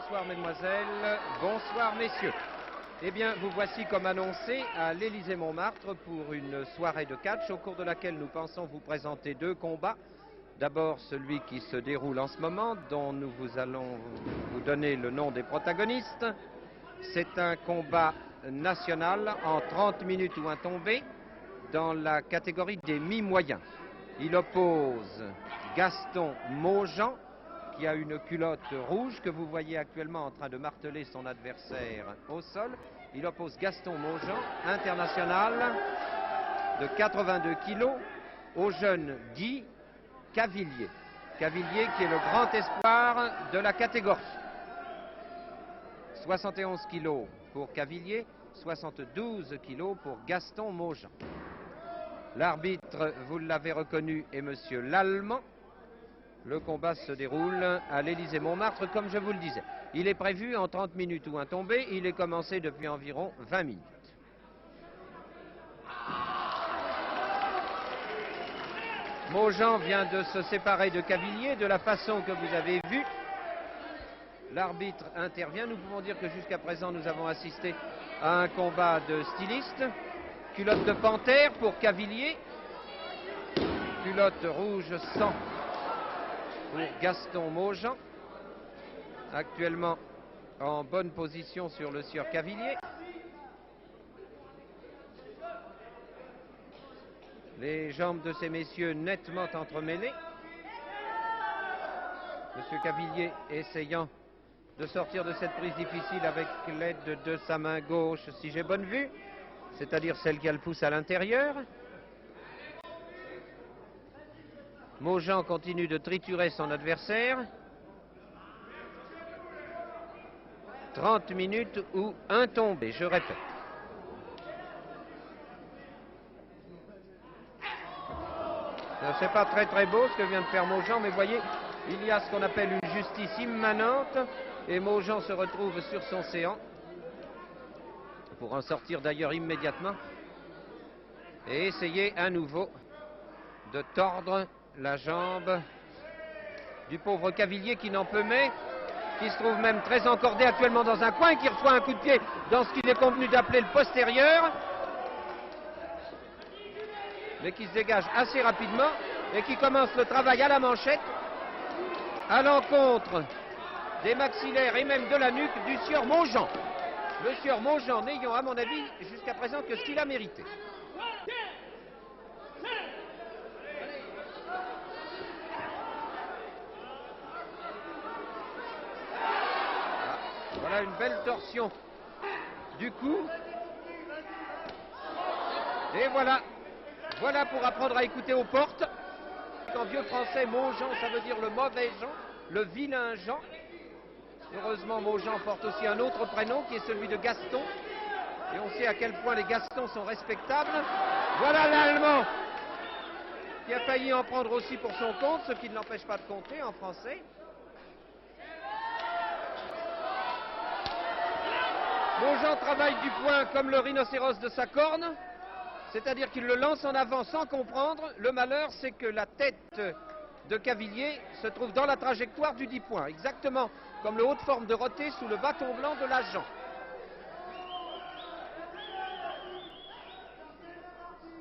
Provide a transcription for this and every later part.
Bonsoir mesdemoiselles, bonsoir messieurs. Eh bien, vous voici comme annoncé à l'Élysée-Montmartre pour une soirée de catch au cours de laquelle nous pensons vous présenter deux combats. D'abord celui qui se déroule en ce moment, dont nous allons vous donner le nom des protagonistes. C'est un combat national en 30 minutes ou un tombé dans la catégorie des mi-moyens. Il oppose Gaston Maujean, qui a une culotte rouge que vous voyez actuellement en train de marteler son adversaire au sol. Il oppose Gaston Maujean, international de 82 kilos, au jeune Guy Cavillier. Cavillier qui est le grand espoir de la catégorie. 71 kilos pour Cavillier, 72 kilos pour Gaston Maujean. L'arbitre, vous l'avez reconnu, est monsieur Lallemand. Le combat se déroule à l'Élysée-Montmartre, comme je vous le disais. Il est prévu en 30 minutes ou un tombé. Il est commencé depuis environ 20 minutes. Maujean vient de se séparer de Cavillier de la façon que vous avez vu. L'arbitre intervient. Nous pouvons dire que jusqu'à présent, nous avons assisté à un combat de stylistes. Culotte de panthère pour Cavillier. Culotte rouge sang pour Gaston Maujean, actuellement en bonne position sur le sieur Cavillier. Les jambes de ces messieurs nettement entremêlées. Monsieur Cavillier essayant de sortir de cette prise difficile avec l'aide de sa main gauche, si j'ai bonne vue, c'est-à-dire celle qui a le pouce à l'intérieur. Maujean continue de triturer son adversaire. 30 minutes ou un tombé, je répète. C'est pas très beau ce que vient de faire Maujean, mais vous voyez, il y a ce qu'on appelle une justice immanente, et Maujean se retrouve sur son séant, pour en sortir d'ailleurs immédiatement, et essayer à nouveau de tordre la jambe du pauvre Cavillier qui n'en peut mais, qui se trouve même très encordé actuellement dans un coin, qui reçoit un coup de pied dans ce qu'il est convenu d'appeler le postérieur, mais qui se dégage assez rapidement et qui commence le travail à la manchette à l'encontre des maxillaires et même de la nuque du sieur Maujean. Le sieur Maujean n'ayant à mon avis jusqu'à présent que ce qu'il a mérité. Voilà une belle torsion du cou. Et voilà pour apprendre à écouter aux portes. En vieux français, Maujean, ça veut dire le mauvais Jean, le vilain Jean. Heureusement, Maujean porte aussi un autre prénom qui est celui de Gaston. Et on sait à quel point les Gastons sont respectables. Voilà l'Allemand qui a failli en prendre aussi pour son compte, ce qui ne l'empêche pas de compter en français. Maujean travaille du poing comme le rhinocéros de sa corne, c'est-à-dire qu'il le lance en avant sans comprendre. Le malheur, c'est que la tête de Cavillier se trouve dans la trajectoire du 10 points, exactement comme le haut de forme de Roté sous le bâton blanc de l'agent.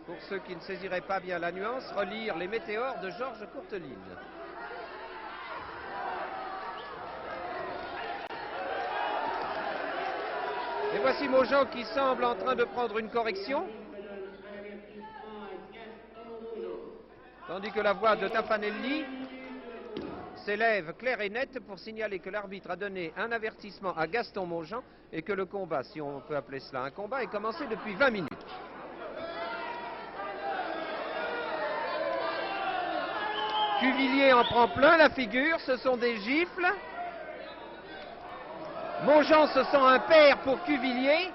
Pour ceux qui ne saisiraient pas bien la nuance, relire Les Météores de Georges Courteline. Et voici Maujean qui semble en train de prendre une correction, tandis que la voix de Taffanelli s'élève claire et nette pour signaler que l'arbitre a donné un avertissement à Gaston Maujean et que le combat, si on peut appeler cela un combat, est commencé depuis 20 minutes. Cuvillier en prend plein la figure, ce sont des gifles. Maujean se sent un père pour Cuvillier.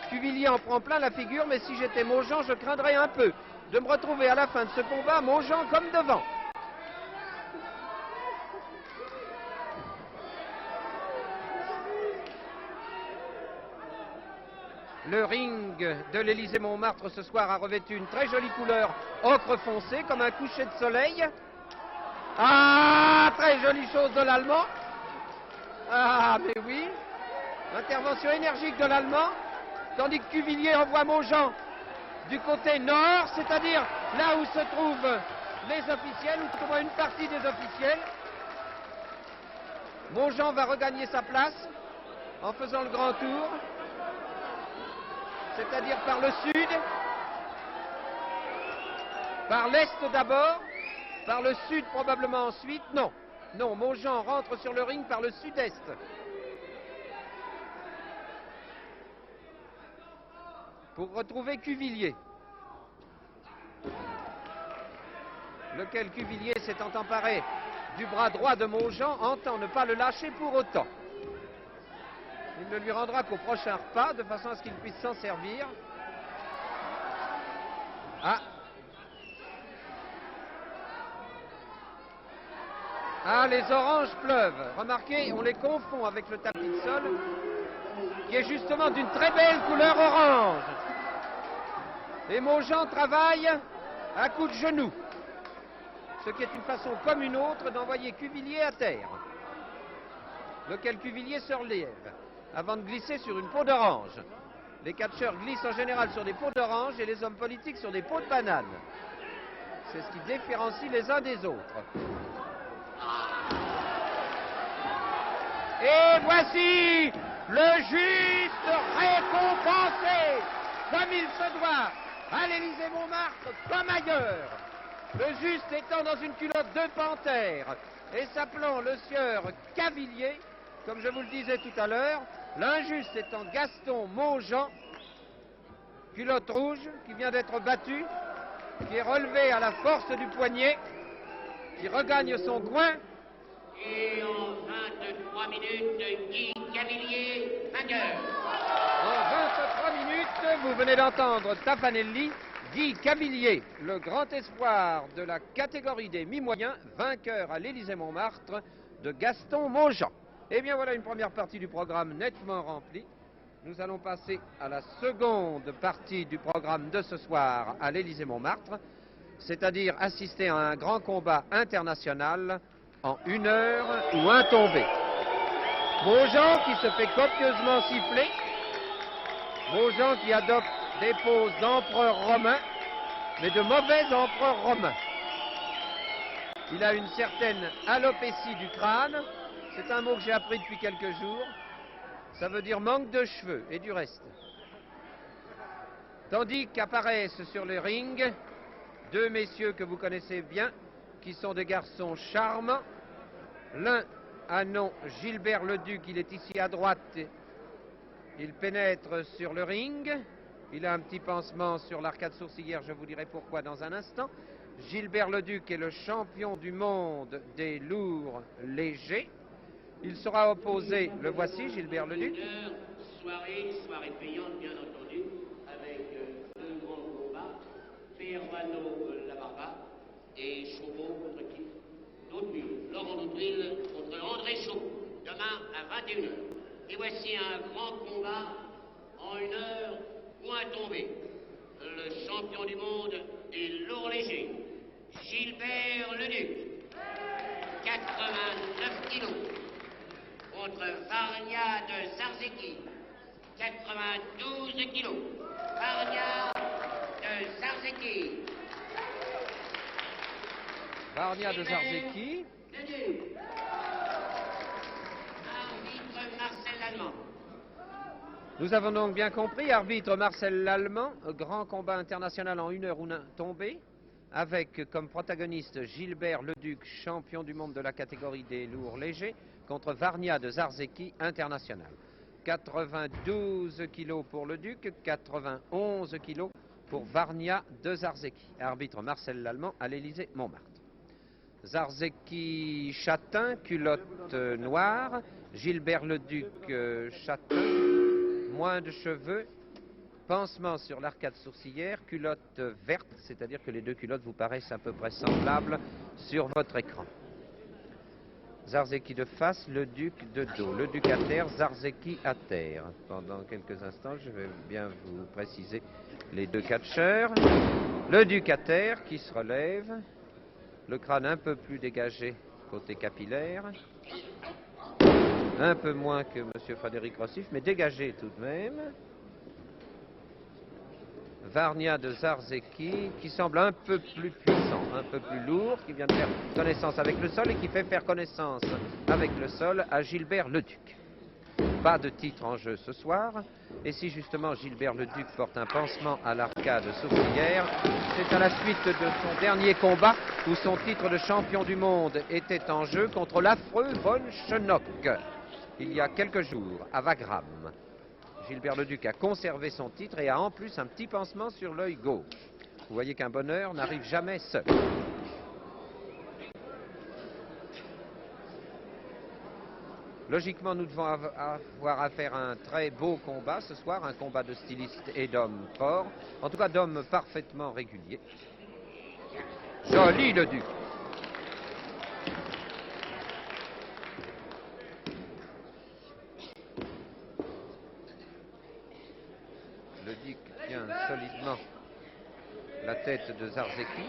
Cuvillier en prend plein la figure, mais si j'étais Maujean, je craindrais un peu de me retrouver à la fin de ce combat, Maujean comme devant. Le ring de l'Élysée-Montmartre ce soir a revêtu une très jolie couleur ocre foncé, comme un coucher de soleil. Ah, très jolie chose de l'Allemand. Ah, mais oui. Intervention énergique de l'Allemand, tandis que Cuvillier envoie Maujean du côté nord, c'est-à-dire là où se trouvent les officiels, ou tout au moins une partie des officiels. Maujean va regagner sa place en faisant le grand tour, c'est-à-dire par le sud, par l'est d'abord, par le sud probablement ensuite. Non, non, Maujean rentre sur le ring par le sud-est. Pour retrouver Cuvillier, lequel Cuvillier s'étant emparé du bras droit de Maujean entend ne pas le lâcher pour autant. Il ne lui rendra qu'au prochain repas de façon à ce qu'il puisse s'en servir. Ah, les oranges pleuvent. Remarquez, on les confond avec le tapis de sol, qui est justement d'une très belle couleur orange. Et Maujean travaille à coups de genoux, ce qui est une façon comme une autre d'envoyer Cuvillier à terre, lequel Cuvillier se relève avant de glisser sur une peau d'orange. Les catcheurs glissent en général sur des peaux d'orange et les hommes politiques sur des peaux de banane. C'est ce qui différencie les uns des autres. Et voici le juste récompensé, comme il se doit, à l'Élysée-Montmartre comme ailleurs. Le juste étant dans une culotte de panthère et s'appelant le sieur Cavillier, comme je vous le disais tout à l'heure, l'injuste étant Gaston Maujean, culotte rouge, qui vient d'être battu, qui est relevé à la force du poignet, qui regagne son coin. Et en 23 minutes, Guy Cavillier, vainqueur. En 23 minutes, vous venez d'entendre Taffanelli, Guy Cavillier, le grand espoir de la catégorie des mi-moyens, vainqueur à l'Élysée-Montmartre de Gaston Maujean. Eh bien voilà une première partie du programme nettement remplie. Nous allons passer à la seconde partie du programme de ce soir à l'Élysée-Montmartre, c'est-à-dire assister à un grand combat international en 1 heure ou un tombé. Maujean qui se fait copieusement siffler, Maujean qui adopte des poses d'empereur romain, mais de mauvais empereur romain. Il a une certaine alopécie du crâne, c'est un mot que j'ai appris depuis quelques jours, ça veut dire manque de cheveux et du reste. Tandis qu'apparaissent sur le ring 2 messieurs que vous connaissez bien, qui sont des garçons charmants. L'un a nom Gilbert Leduc, il est ici à droite, il pénètre sur le ring, il a un petit pansement sur l'arcade sourcilière, je vous dirai pourquoi dans un instant. Gilbert Leduc est le champion du monde des lourds légers. Il sera opposé, le voici, Gilbert Leduc. Soirée payante bien entendu, avec 2 grands combats, Peruano Labarba et Chauveau contre qui? Laurent Dautrille contre André Chauveau, demain à 21h. Et voici un grand combat en 1 heure ou un tombé. Le champion du monde des lourds légers, Gilbert Leduc, 89 kilos, contre Varnia de Zarzeki, 92 kilos. Varnia de Zarzeki. Varnia de Zarzeki. Arbitre Marcel Lallemand. Nous avons donc bien compris, arbitre Marcel Lallemand, grand combat international en 1 heure ou un tombé, avec comme protagoniste Gilbert Leduc, champion du monde de la catégorie des lourds légers, contre Varnia de Zarzeki, international. 92 kilos pour Leduc, 91 kilos pour Varnia de Zarzeki. Arbitre Marcel Lallemand à l'Élysée-Montmartre. Zarzeki châtain, culotte noire, Gilbert Leduc châtain, moins de cheveux, pansement sur l'arcade sourcilière, culotte verte, c'est-à-dire que les 2 culottes vous paraissent à peu près semblables sur votre écran. Zarzeki de face, Leduc de dos, Leduc à terre, Zarzeki à terre. Pendant quelques instants, je vais bien vous préciser les 2 catcheurs. Leduc à terre qui se relève, le crâne un peu plus dégagé côté capillaire. Un peu moins que M. Frédéric Rossif, mais dégagé tout de même. Varnia de Zarzeki, qui semble un peu plus puissant, un peu plus lourd, qui vient de faire connaissance avec le sol et qui fait faire connaissance avec le sol à Gilbert Leduc. Pas de titre en jeu ce soir, et si justement Gilbert Leduc porte un pansement à l'arcade sourcilière, c'est à la suite de son dernier combat où son titre de champion du monde était en jeu contre l'affreux Von Schenock, il y a quelques jours, à Wagram. Gilbert Leduc a conservé son titre et a en plus un petit pansement sur l'œil gauche. Vous voyez qu'un bonheur n'arrive jamais seul. Logiquement, nous devons avoir affaire à un très beau combat ce soir, un combat de stylistes et d'hommes forts, en tout cas d'hommes parfaitement réguliers. Joli Leduc! Leduc tient solidement la tête de Zarzeki,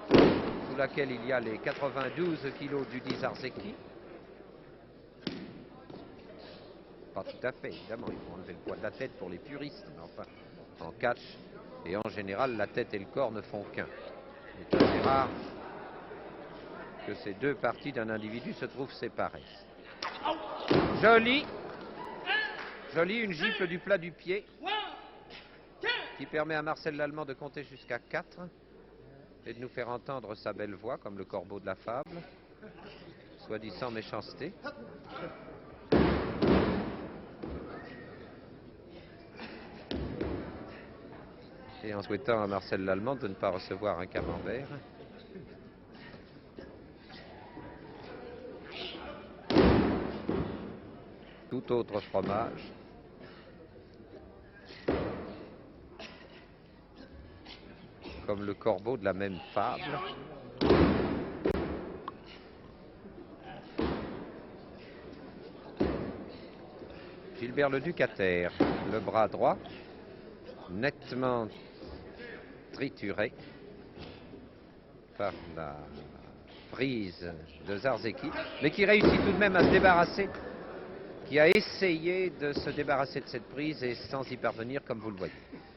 sous laquelle il y a les 92 kilos du dit Zarzeki. Pas tout à fait, évidemment, il faut enlever le poids de la tête pour les puristes, mais enfin, en catch, et en général, la tête et le corps ne font qu'un. Il est assez rare que ces deux parties d'un individu se trouvent séparées. Joli, joli, une gifle du plat du pied, qui permet à Marcel Lallemand de compter jusqu'à 4 et de nous faire entendre sa belle voix, comme le corbeau de la fable, soit dit sans méchanceté. Et en souhaitant à Marcel Lallemand de ne pas recevoir un camembert. Tout autre fromage. Comme le corbeau de la même fable. Gilbert Leduc à terre, le bras droit, nettement trituré par la prise de Zarzeki, mais qui réussit tout de même à se débarrasser, qui a essayé de se débarrasser de cette prise et sans y parvenir, comme vous le voyez.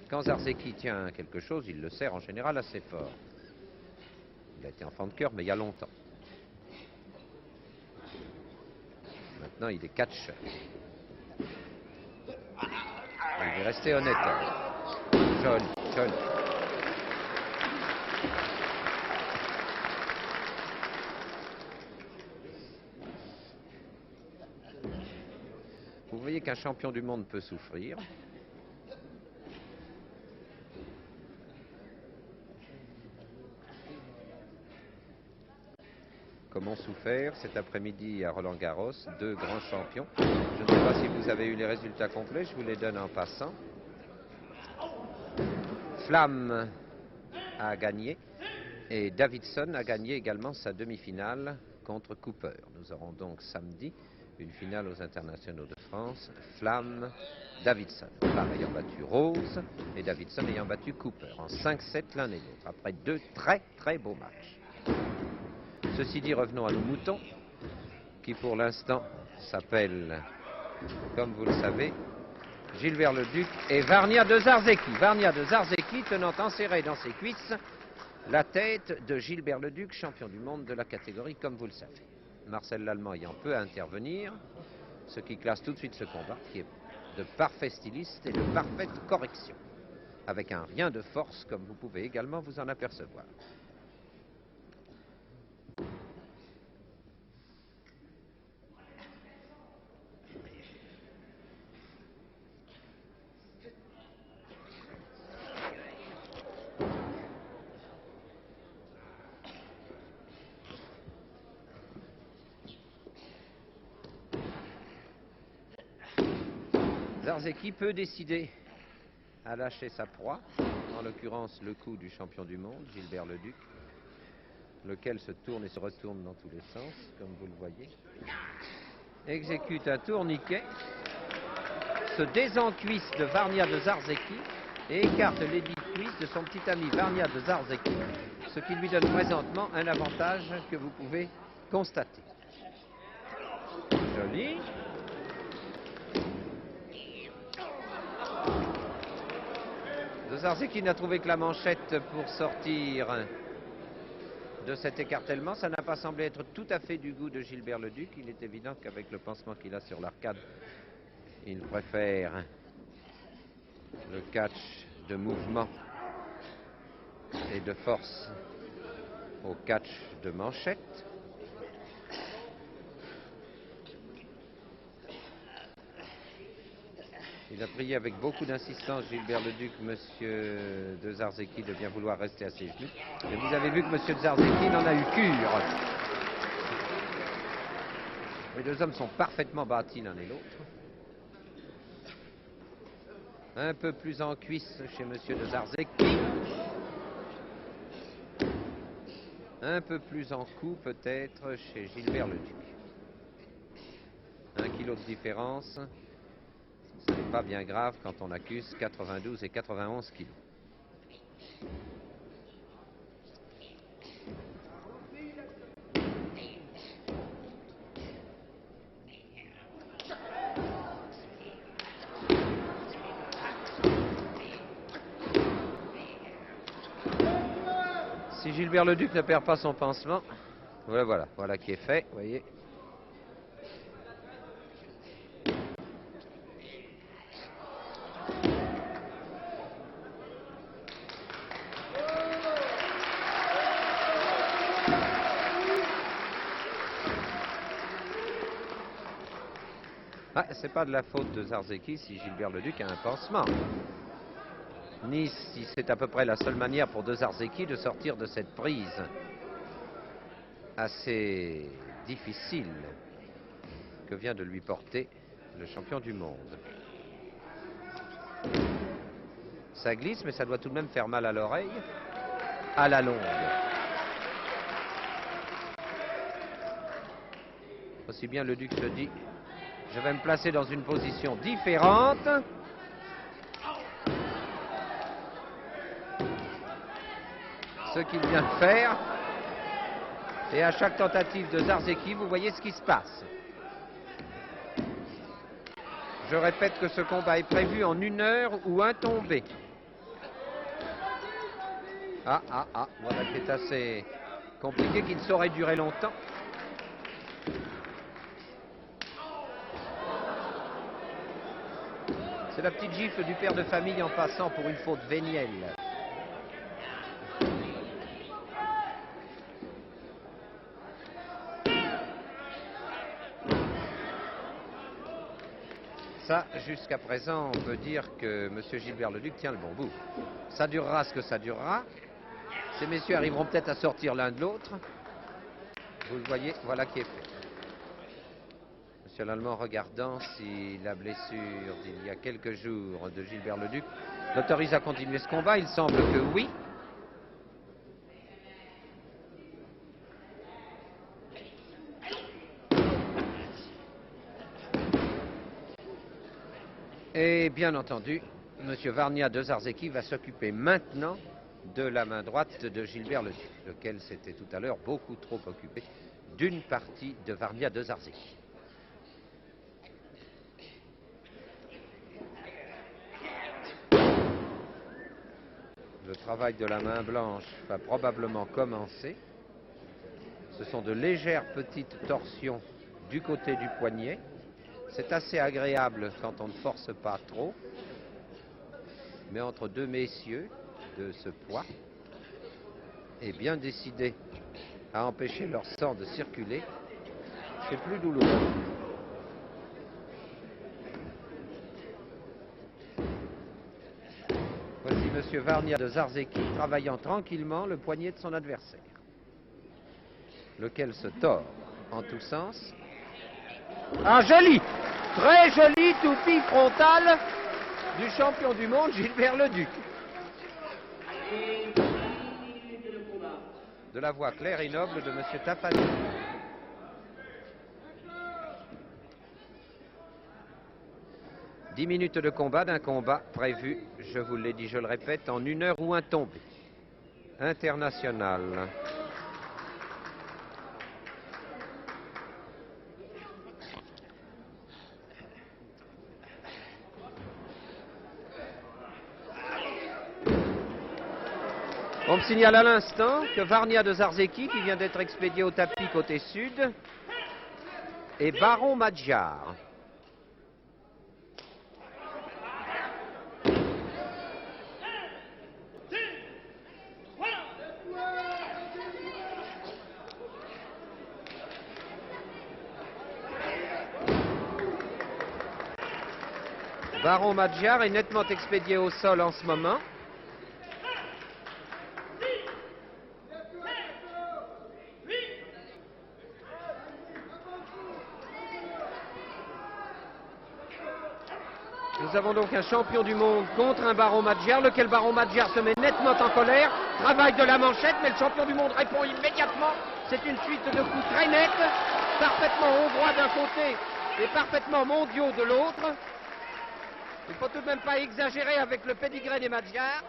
Quand Zarzeki tient quelque chose, il le serre en général assez fort. Il a été enfant de cœur, mais il y a longtemps. Maintenant, il est catcheur. Il est resté honnête. Joli, joli. Vous voyez qu'un champion du monde peut souffrir. Comme ont souffert cet après-midi à Roland-Garros, deux grands champions. Je ne sais pas si vous avez eu les résultats complets, je vous les donne en passant. Flamme a gagné et Davidson a gagné également sa demi-finale contre Cooper. Nous aurons donc samedi une finale aux internationaux de France, Flamme, Davidson. Flamme ayant battu Rose et Davidson ayant battu Cooper en 5-7 l'un et l'autre, après deux très très beaux matchs. Ceci dit, revenons à nos moutons, qui pour l'instant s'appellent, comme vous le savez, Gilbert Leduc et Varnia de Zarzeki. Varnia de Zarzeki tenant enserré dans ses cuisses la tête de Gilbert Leduc, champion du monde de la catégorie, comme vous le savez. Marcel Lallemand ayant peu à intervenir, ce qui classe tout de suite ce combat, qui est de parfait styliste et de parfaite correction, avec un rien de force, comme vous pouvez également vous en apercevoir. Zarzeki peut décider à lâcher sa proie, en l'occurrence le coup du champion du monde, Gilbert Leduc, lequel se tourne et se retourne dans tous les sens, comme vous le voyez. Exécute un tourniquet, se désencuisse de Varnia de Zarzeki et écarte les cuisses de son petit ami Varnia de Zarzeki, ce qui lui donne présentement un avantage que vous pouvez constater. Joli. De Zarzeki n'a trouvé que la manchette pour sortir de cet écartèlement. Ça n'a pas semblé être tout à fait du goût de Gilbert Leduc. Il est évident qu'avec le pansement qu'il a sur l'arcade, il préfère le catch de mouvement et de force au catch de manchette. Il a prié avec beaucoup d'insistance Gilbert Leduc, monsieur de Zarzeki, de bien vouloir rester à ses genoux. Et vous avez vu que monsieur de Zarzeki n'en a eu cure. Les deux hommes sont parfaitement bâtis l'un et l'autre. Un peu plus en cuisse chez monsieur de Zarzeki. Un peu plus en cou peut-être chez Gilbert Leduc. 1 kilo de différence. Ce n'est pas bien grave quand on accuse 92 et 91 kilos. Si Gilbert Leduc ne perd pas son pansement, voilà qui est fait, vous voyez. C'est pas de la faute de Zarzeki si Gilbert Leduc a un pansement. Ni si c'est à peu près la seule manière pour de Zarzeki de sortir de cette prise assez difficile que vient de lui porter le champion du monde. Ça glisse, mais ça doit tout de même faire mal à l'oreille, à la longue. Aussi bien Leduc se dit, je vais me placer dans une position différente. Ce qu'il vient de faire. Et à chaque tentative de Zarzeki, vous voyez ce qui se passe. Je répète que ce combat est prévu en 1 heure ou un tombé. Voilà qui est assez compliqué, qui ne saurait durer longtemps. C'est la petite gifle du père de famille en passant pour une faute vénielle. Ça, jusqu'à présent, on peut dire que M. Gilbert Leduc tient le bon bout. Ça durera ce que ça durera. Ces messieurs arriveront peut-être à sortir l'un de l'autre. Vous le voyez, voilà qui est fait. Monsieur l'Allemand, regardant si la blessure d'il y a quelques jours de Gilbert Leduc l'autorise à continuer ce combat, il semble que oui. Et bien entendu, M. Varnia de Zarzeki va s'occuper maintenant de la main droite de Gilbert Leduc, lequel s'était tout à l'heure beaucoup trop occupé d'une partie de Varnia de Zarzeki. Le travail de la main blanche va probablement commencer. Ce sont de légères petites torsions du côté du poignet. C'est assez agréable quand on ne force pas trop. Mais entre deux messieurs de ce poids, et bien décidés à empêcher leur sang de circuler, c'est plus douloureux. Voici M. Varnia de Zarzeki travaillant tranquillement le poignet de son adversaire, lequel se tord en tous sens. Un joli, très joli toupie frontal du champion du monde Gilbert Leduc. De la voix claire et noble de M. Tafani. « 10 minutes de combat d'un combat prévu, je vous l'ai dit, je le répète, en 1 heure ou un tombé. International. On me signale à l'instant que Varnia de Zarzeki, qui vient d'être expédié au tapis côté sud, et Baron Madjar. Baron Madjar est nettement expédié au sol en ce moment. Nous avons donc un champion du monde contre un Baron Madjar, lequel Baron Madjar se met nettement en colère, travaille de la manchette, mais le champion du monde répond immédiatement. C'est une suite de coups très nets, parfaitement hongrois d'un côté et parfaitement mondiaux de l'autre. Il ne faut tout de même pas exagérer avec le pédigré des Madjar.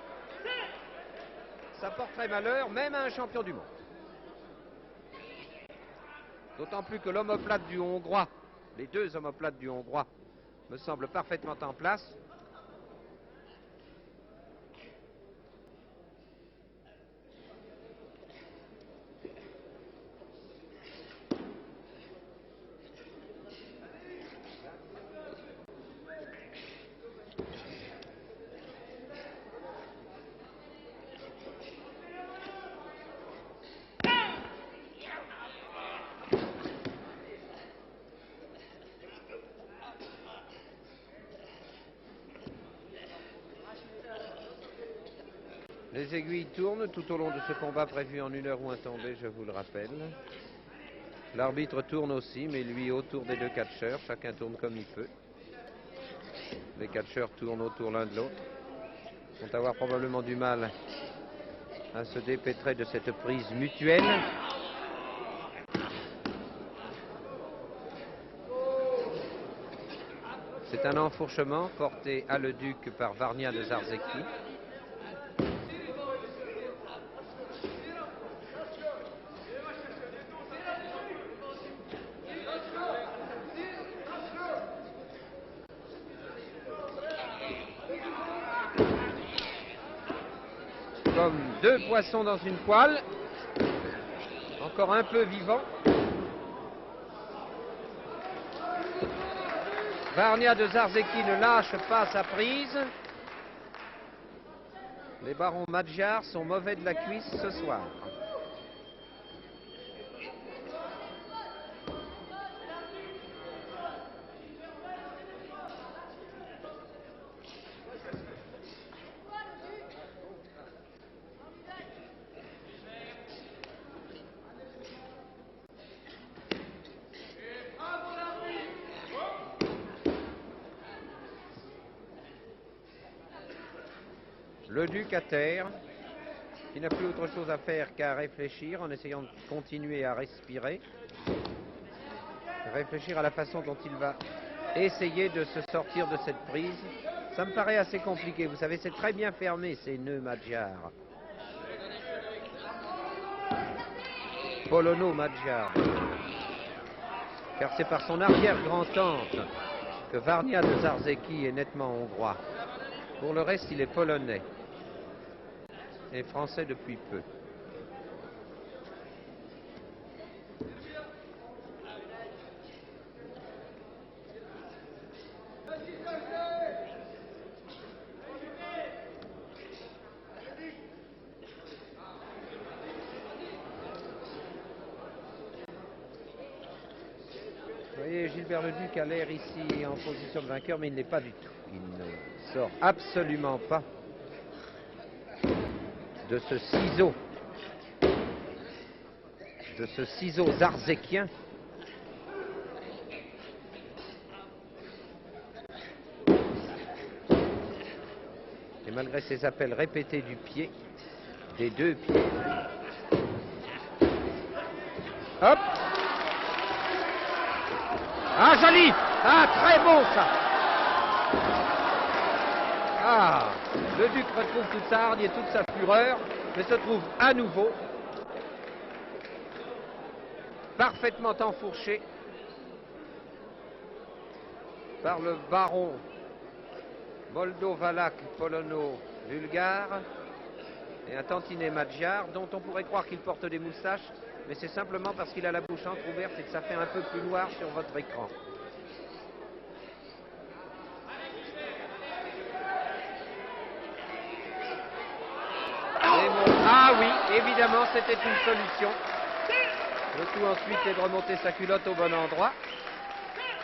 Ça porterait malheur même à un champion du monde. D'autant plus que l'omoplate du Hongrois, les deux omoplates du Hongrois, me semblent parfaitement en place. Les aiguilles tournent tout au long de ce combat prévu en 1 heure ou un tombé, je vous le rappelle. L'arbitre tourne aussi, mais lui autour des deux catcheurs, chacun tourne comme il peut. Les catcheurs tournent autour l'un de l'autre, vont avoir probablement du mal à se dépêtrer de cette prise mutuelle. C'est un enfourchement porté à le duc par Varnia de Zarzeki. Comme deux poissons dans une poêle, encore un peu vivant. Varnia de Zarzeki ne lâche pas sa prise. Les barons Madjar sont mauvais de la cuisse ce soir. Le duc à terre, qui n'a plus autre chose à faire qu'à réfléchir en essayant de continuer à respirer. Réfléchir à la façon dont il va essayer de se sortir de cette prise. Ça me paraît assez compliqué. Vous savez, c'est très bien fermé, ces nœuds Madjar. Polono Madjar. Car c'est par son arrière-grand-tante que Varnia de Zarzeki est nettement hongrois. Pour le reste, il est polonais. Et français depuis peu. Vous voyez, Gilbert Leduc a l'air ici en position de vainqueur, mais il n'est pas du tout. Il ne sort absolument pas de ce ciseau zarzekien. Et malgré ses appels répétés du pied, des deux pieds. Hop! Ah, joli! Ah, très bon ça! Ah, le duc retrouve toute sa hargne et toute sa fureur, mais se trouve à nouveau parfaitement enfourché par le baron moldo-valak polono-bulgare. Et un tantinet Magyar dont on pourrait croire qu'il porte des moustaches, mais c'est simplement parce qu'il a la bouche entrouverte et que ça fait un peu plus noir sur votre écran. Ah oui, évidemment, c'était une solution. Le tout ensuite est de remonter sa culotte au bon endroit,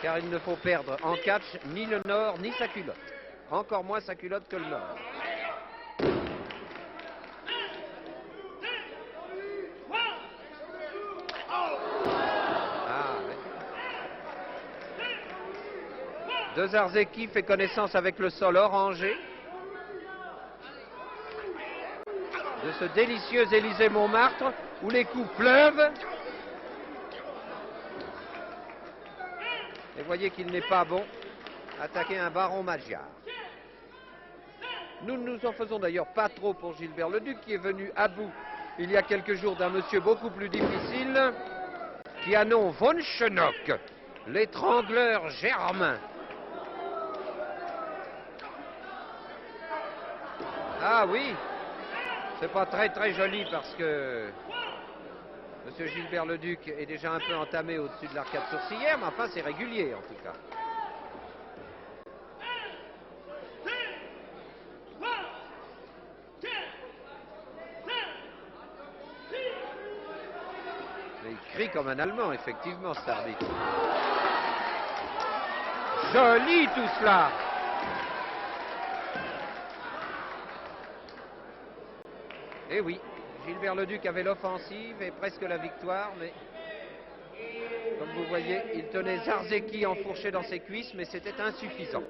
car il ne faut perdre en catch ni le nord ni sa culotte. Encore moins sa culotte que le nord. Ah, ouais. De Zarzeki fait connaissance avec le sol orangé de ce délicieux Élysée-Montmartre où les coups pleuvent. Et voyez qu'il n'est pas bon attaquer un baron Magyar. Nous ne nous en faisons d'ailleurs pas trop pour Gilbert Leduc qui est venu à bout il y a quelques jours d'un monsieur beaucoup plus difficile qui a nom von Schenock, l'étrangleur germain. Ah oui, c'est pas très joli parce que monsieur Gilbert Leduc est déjà un peu entamé au-dessus de l'arcade sourcilière, mais enfin c'est régulier en tout cas. Mais il crie comme un Allemand, effectivement, cet arbitre. Joli tout cela! Eh oui, Gilbert Leduc avait l'offensive et presque la victoire, mais comme vous voyez, il tenait Zarzeki enfourché dans ses cuisses, mais c'était insuffisant.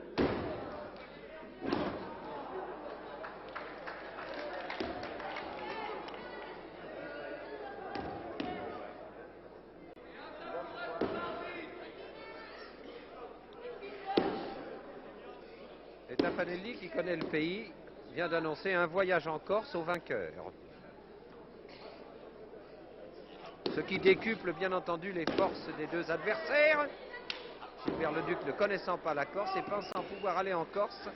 Et Taffanelli, qui connaît le pays, vient d'annoncer un voyage en Corse au vainqueur. Ce qui décuple bien entendu les forces des deux adversaires. Gilbert Leduc ne connaissant pas la Corse et pensant pouvoir aller en Corse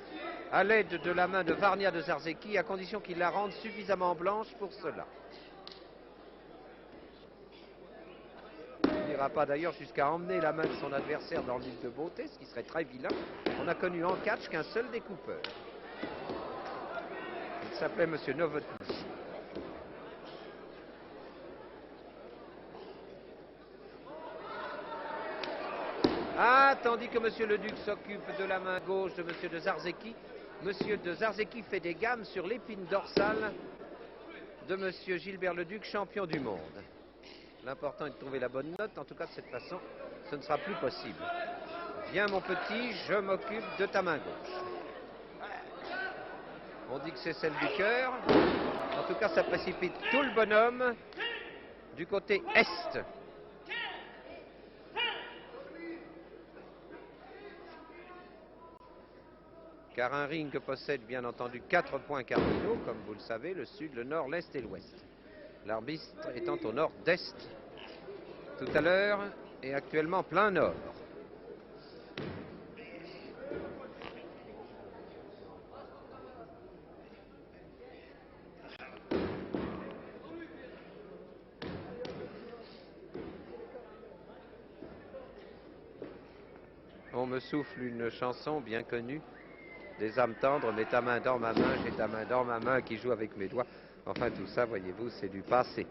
à l'aide de la main de Varnia de Zarzeki, à condition qu'il la rende suffisamment blanche pour cela. Il n'ira pas d'ailleurs jusqu'à emmener la main de son adversaire dans l'île de beauté, ce qui serait très vilain. On a connu en catch qu'un seul découpeur. Il s'appelait Monsieur Novotny. Ah, tandis que Monsieur Leduc s'occupe de la main gauche de Monsieur de Zarzeki, Monsieur de Zarzeki fait des gammes sur l'épine dorsale de Monsieur Gilbert Leduc, champion du monde. L'important est de trouver la bonne note. En tout cas, de cette façon, ce ne sera plus possible. Viens, mon petit, je m'occupe de ta main gauche. On dit que c'est celle du cœur. En tout cas, ça précipite tout le bonhomme du côté est. Car un ring possède bien entendu 4 points cardinaux, comme vous le savez, le sud, le nord, l'est et l'ouest. L'arbitre étant au nord-est tout à l'heure et actuellement plein nord. On me souffle une chanson bien connue des âmes tendres, mets ta main dans ma main, j'ai ta main dans ma main qui joue avec mes doigts. Enfin tout ça, voyez-vous, c'est du passé.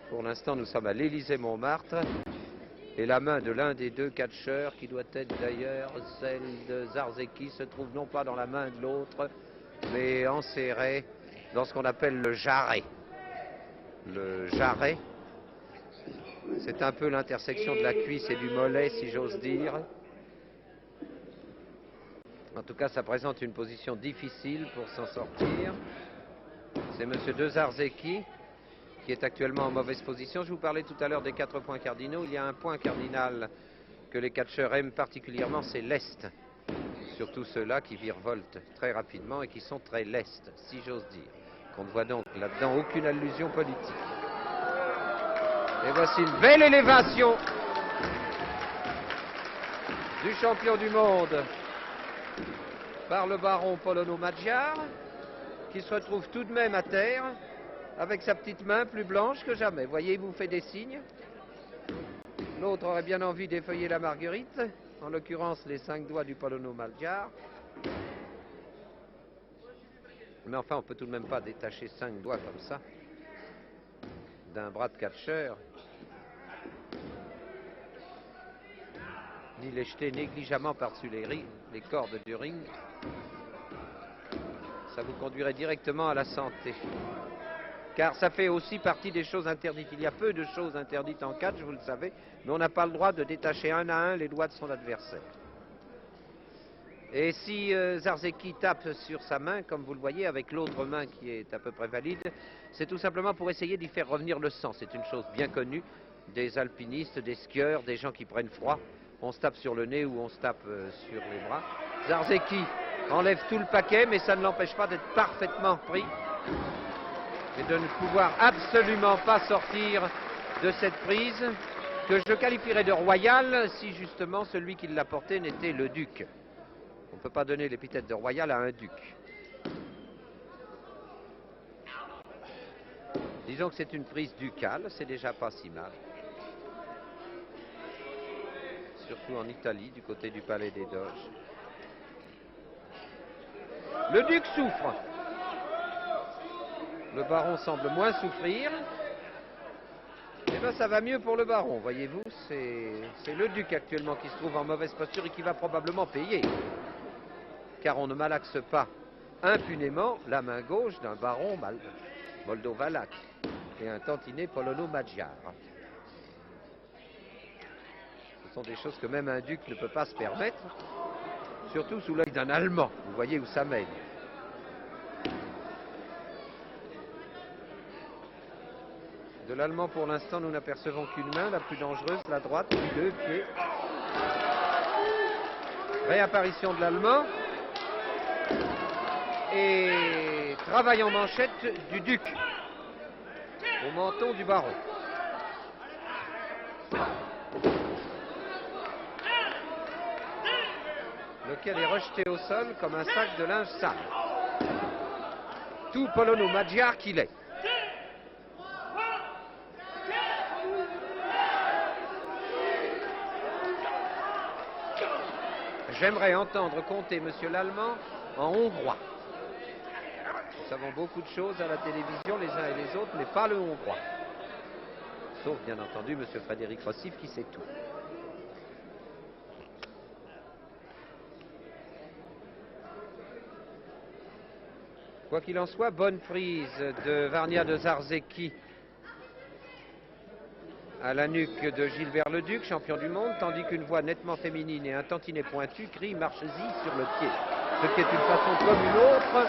Pour l'instant, nous sommes à l'Élysée-Montmartre et la main de l'un des deux catcheurs, qui doit être d'ailleurs celle de Zarzeki, se trouve non pas dans la main de l'autre, mais enserrée dans ce qu'on appelle le jarret. Le jarret, c'est un peu l'intersection de la cuisse et du mollet, si j'ose dire. En tout cas, ça présente une position difficile pour s'en sortir. C'est M. de Zarzeki qui est actuellement en mauvaise position. Je vous parlais tout à l'heure des 4 points cardinaux. Il y a un point cardinal que les catcheurs aiment particulièrement, c'est l'Est. Surtout ceux-là qui virevoltent très rapidement et qui sont très lestes, si j'ose dire. Qu'on ne voit donc là-dedans aucune allusion politique. Et voici une belle élévation du champion du monde par le baron polono-magyar, qui se retrouve tout de même à terre. avec sa petite main plus blanche que jamais. Voyez, il vous fait des signes. L'autre aurait bien envie d'effeuiller la marguerite, en l'occurrence les 5 doigts du Polono Magyar. Mais enfin, on peut tout de même pas détacher 5 doigts comme ça d'un bras de catcheur, ni les jeter négligemment par-dessus les cordes du ring. Ça vous conduirait directement à la santé. Car ça fait aussi partie des choses interdites. Il y a peu de choses interdites en catch, vous le savez, mais on n'a pas le droit de détacher un à un les doigts de son adversaire. Et si Zarzeki tape sur sa main, comme vous le voyez, avec l'autre main qui est à peu près valide, c'est tout simplement pour essayer d'y faire revenir le sang. C'est une chose bien connue des alpinistes, des skieurs, des gens qui prennent froid. On se tape sur le nez ou on se tape sur les bras. Zarzeki enlève tout le paquet, mais ça ne l'empêche pas d'être parfaitement pris et de ne pouvoir absolument pas sortir de cette prise que je qualifierais de royale si justement celui qui l'a porté n'était le duc. On ne peut pas donner l'épithète de royal à un duc. Disons que c'est une prise ducale, c'est déjà pas si mal. Surtout en Italie, du côté du palais des Doges. Le duc souffre. Le baron semble moins souffrir. Et bien ça va mieux pour le baron, voyez-vous. C'est le duc actuellement qui se trouve en mauvaise posture et qui va probablement payer. Car on ne malaxe pas impunément la main gauche d'un baron moldovalaque et un tantinet polono-magyar. Ce sont des choses que même un duc ne peut pas se permettre, surtout sous l'œil d'un Allemand. Vous voyez où ça mène. De l'Allemand, pour l'instant, nous n'apercevons qu'une main, la plus dangereuse, la droite, puis 2 pieds. Réapparition de l'Allemand. Et travail en manchette du duc au menton du baron. Lequel est rejeté au sol comme un sac de linge sale. Tout polono-magyar qu'il est. J'aimerais entendre compter monsieur l'Allemand en hongrois. Nous savons beaucoup de choses à la télévision, les uns et les autres, mais pas le hongrois. Sauf, bien entendu, monsieur Frédéric Rossif qui sait tout. Quoi qu'il en soit, bonne prise de Varnia de Zarzeki à la nuque de Gilbert Leduc, champion du monde, tandis qu'une voix nettement féminine et un tantinet pointu crie « Marchez-y sur le pied », ce qui est une façon comme une autre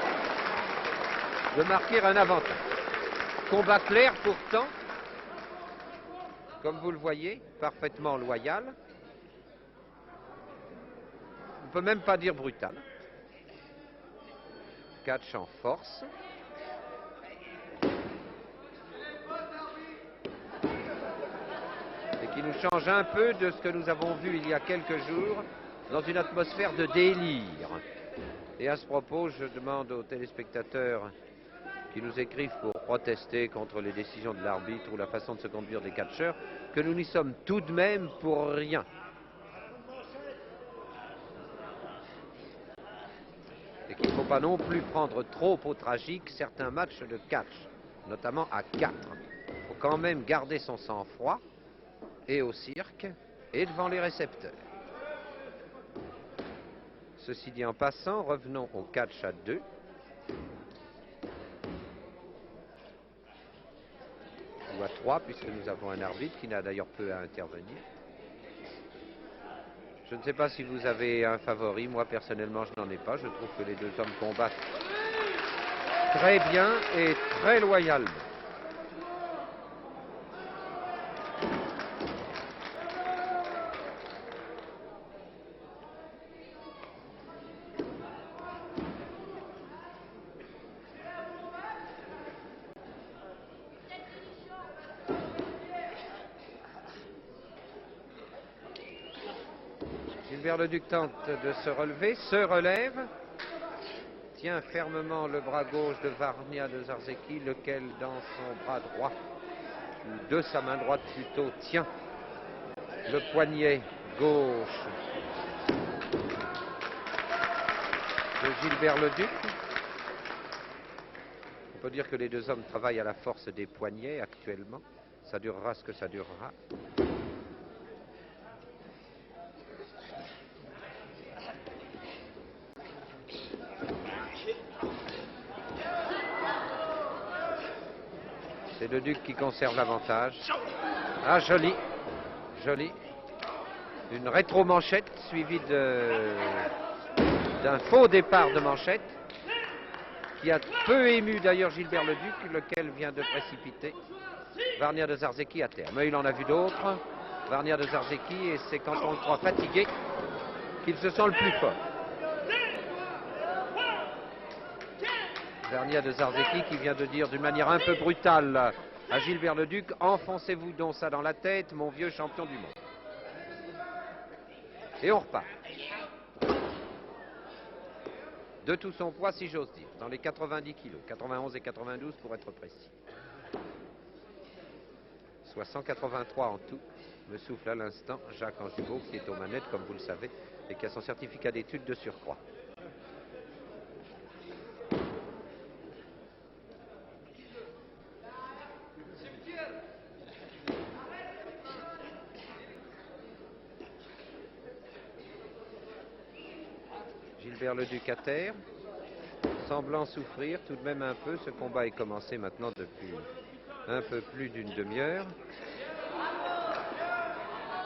de marquer un avantage. Combat clair pourtant, comme vous le voyez, parfaitement loyal. On ne peut même pas dire brutal. Catch en force. Et qui nous change un peu de ce que nous avons vu il y a quelques jours dans une atmosphère de délire. Et à ce propos, je demande aux téléspectateurs qui nous écrivent pour protester contre les décisions de l'arbitre ou la façon de se conduire des catcheurs, que nous n'y sommes tout de même pour rien. Et qu'il ne faut pas non plus prendre trop au tragique certains matchs de catch, notamment à 4. Il faut quand même garder son sang-froid, et au cirque, et devant les récepteurs. Ceci dit en passant, revenons au catch à 2. Ou à 3, puisque nous avons un arbitre qui n'a d'ailleurs peu à intervenir. Je ne sais pas si vous avez un favori, moi personnellement je n'en ai pas. Je trouve que les deux hommes combattent très bien et très loyalement. Gilbert Leduc tente de se relever, se relève, tient fermement le bras gauche de Varnia de Zarzeki, lequel dans son bras droit, ou de sa main droite plutôt, tient le poignet gauche de Gilbert Leduc. On peut dire que les deux hommes travaillent à la force des poignets actuellement. Ça durera ce que ça durera. C'est Leduc qui conserve l'avantage. Ah, joli, joli. Une rétro-manchette suivie d'un faux départ de manchette qui a peu ému d'ailleurs Gilbert Leduc, lequel vient de précipiter Varnia de Zarzeki à terre. Mais il en a vu d'autres, Varnia de Zarzeki, et c'est quand on le croit fatigué qu'il se sent le plus fort. Varnia de Zarzeki qui vient de dire d'une manière un peu brutale à Gilbert Leduc: enfoncez-vous donc ça dans la tête, mon vieux champion du monde. Et on repart. De tout son poids, si j'ose dire, dans les 90 kilos, 91 et 92 pour être précis. Soit 183 en tout, me souffle à l'instant Jacques Anjubot, qui est aux manettes, comme vous le savez, et qui a son certificat d'études de surcroît. Gilbert Leduc à terre, semblant souffrir tout de même un peu. Ce combat est commencé maintenant depuis un peu plus d'une demi-heure.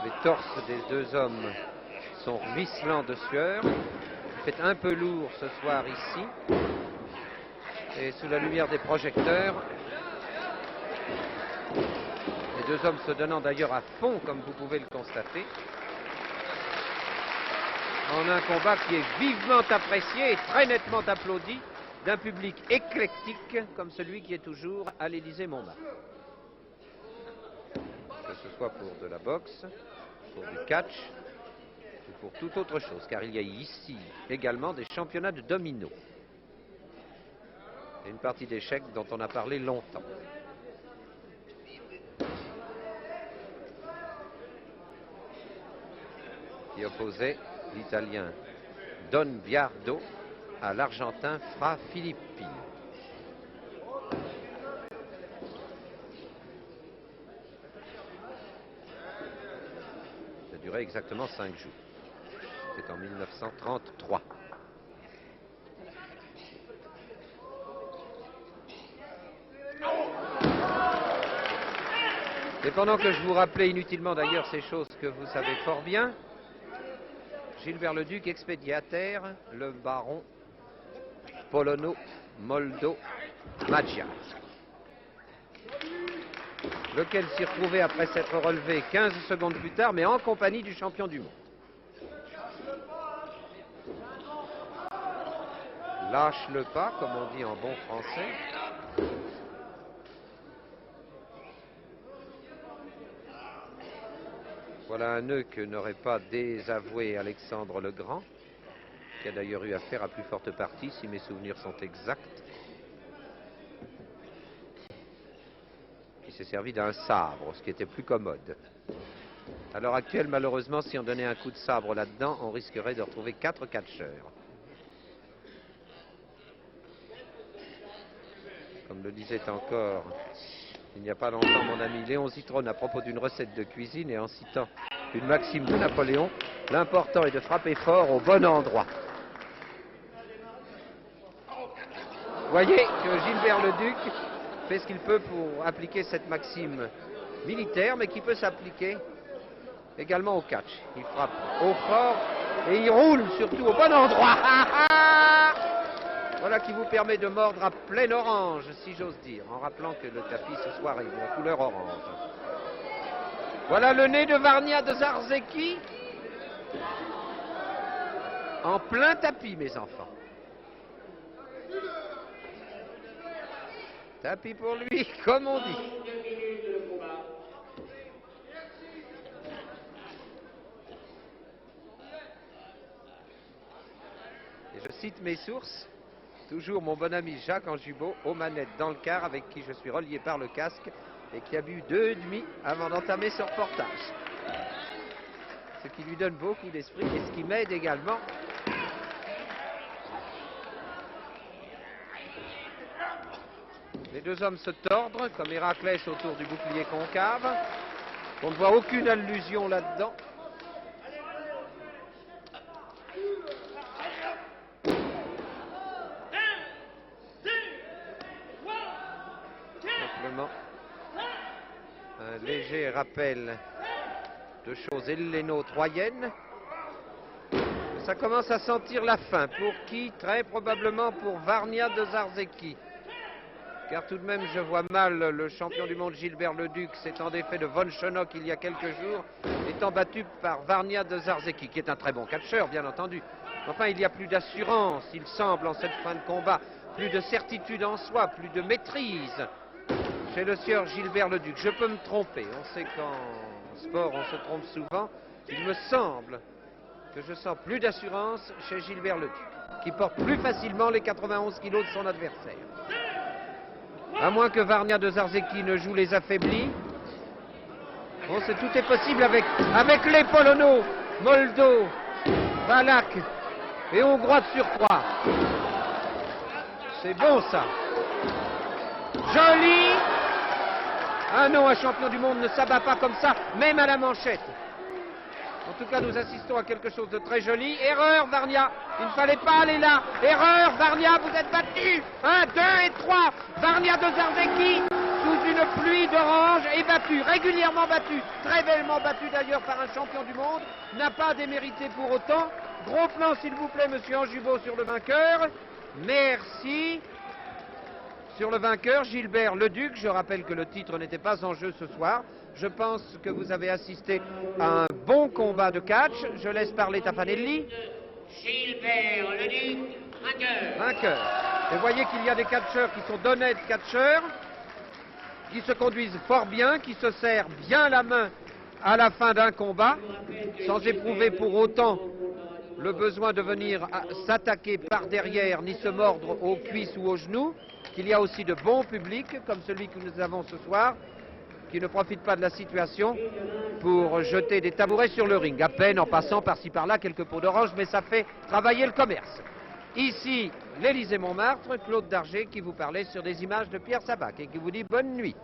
Les torses des deux hommes sont ruisselants de sueur. Il fait un peu lourd ce soir ici. Et sous la lumière des projecteurs, les deux hommes se donnant d'ailleurs à fond, comme vous pouvez le constater, en un combat qui est vivement apprécié et très nettement applaudi d'un public éclectique comme celui qui est toujours à l'Élysée-Montmartre. Que ce soit pour de la boxe, pour du catch ou pour toute autre chose, car il y a ici également des championnats de domino. Et une partie d'échecs dont on a parlé longtemps. Qui opposait l'Italien Don Biardo à l'Argentin Fra Filippi. Ça a duré exactement 5 jours. C'est en 1933. Et pendant que je vous rappelais inutilement d'ailleurs ces choses que vous savez fort bien, Gilbert Leduc expédiait à terre le baron Polono Moldo Maggia, lequel s'y retrouvait après s'être relevé 15 secondes plus tard, mais en compagnie du champion du monde. Lâche le pas, comme on dit en bon français. Voilà un nœud que n'aurait pas désavoué Alexandre le Grand, qui a d'ailleurs eu affaire à plus forte partie, si mes souvenirs sont exacts, qui s'est servi d'un sabre, ce qui était plus commode. À l'heure actuelle, malheureusement, si on donnait un coup de sabre là-dedans, on risquerait de retrouver 4 catcheurs. Comme le disait encore il n'y a pas longtemps mon ami Léon Zitrone à propos d'une recette de cuisine, et en citant une maxime de Napoléon: l'important est de frapper fort au bon endroit. Voyez que Gilbert Leduc fait ce qu'il peut pour appliquer cette maxime militaire, mais qui peut s'appliquer également au catch. Il frappe haut fort et il roule surtout au bon endroit. Voilà qui vous permet de mordre à plein orange, si j'ose dire, en rappelant que le tapis ce soir est de la couleur orange. Voilà le nez de Varnia de Zarzeki en plein tapis, mes enfants. Tapis pour lui, comme on dit. Et je cite mes sources: Toujours mon bon ami Jacques Anjubot aux manettes dans le car, avec qui je suis relié par le casque et qui a bu 2,5 avant d'entamer ce reportage. Ce qui lui donne beaucoup d'esprit et ce qui m'aide également. Les deux hommes se tordent comme Héraclès autour du bouclier concave. On ne voit aucune allusion là-dedans. Simplement un léger rappel de choses helléno-troyennes. Ça commence à sentir la fin. Pour qui? Très probablement pour Varnia de Zarzeki. Car tout de même, je vois mal le champion du monde Gilbert Leduc s'étant défait de Von Schonock il y a quelques jours, étant battu par Varnia de Zarzeki, qui est un très bon catcheur, bien entendu. Enfin, il y a plus d'assurance, il semble, en cette fin de combat, plus de certitude en soi, plus de maîtrise chez le sieur Gilbert Leduc. Je peux me tromper, on sait qu'en sport, on se trompe souvent. Il me semble que je sens plus d'assurance chez Gilbert Leduc, qui porte plus facilement les 91 kilos de son adversaire. À moins que Varnia de Zarzeki ne joue les affaiblis. Bon, tout est possible avec les Polonos, Moldo, Valak et Hongrois de surcroît. C'est bon ça. Joli. Ah non, un champion du monde ne s'abat pas comme ça, même à la manchette. En tout cas, nous assistons à quelque chose de très joli. Erreur, Varnia. Il ne fallait pas aller là. Erreur, Varnia, vous êtes battu. 1, 2 et 3. Varnia de Zarzeki, sous une pluie d'orange, est battu, régulièrement battu, très bellement battu d'ailleurs par un champion du monde, n'a pas démérité pour autant. Gros plan, s'il vous plaît, monsieur Anjubot, sur le vainqueur. Merci. Sur le vainqueur, Gilbert Leduc. Je rappelle que le titre n'était pas en jeu ce soir. Je pense que vous avez assisté à un bon combat de catch. Je laisse parler Tafanelli. Gilbert Leduc, vainqueur. Vainqueur. Et vous voyez qu'il y a des catcheurs qui sont d'honnêtes catcheurs, qui se conduisent fort bien, qui se serrent bien la main à la fin d'un combat, sans éprouver pour autant le besoin de venir s'attaquer par derrière, ni se mordre aux cuisses ou aux genoux, qu'il y a aussi de bons publics, comme celui que nous avons ce soir, qui ne profitent pas de la situation pour jeter des tabourets sur le ring, à peine en passant par-ci par-là quelques pots d'orange, mais ça fait travailler le commerce. Ici, l'Élysée Montmartre, Claude Darget qui vous parlait sur des images de Pierre Sabac et qui vous dit bonne nuit.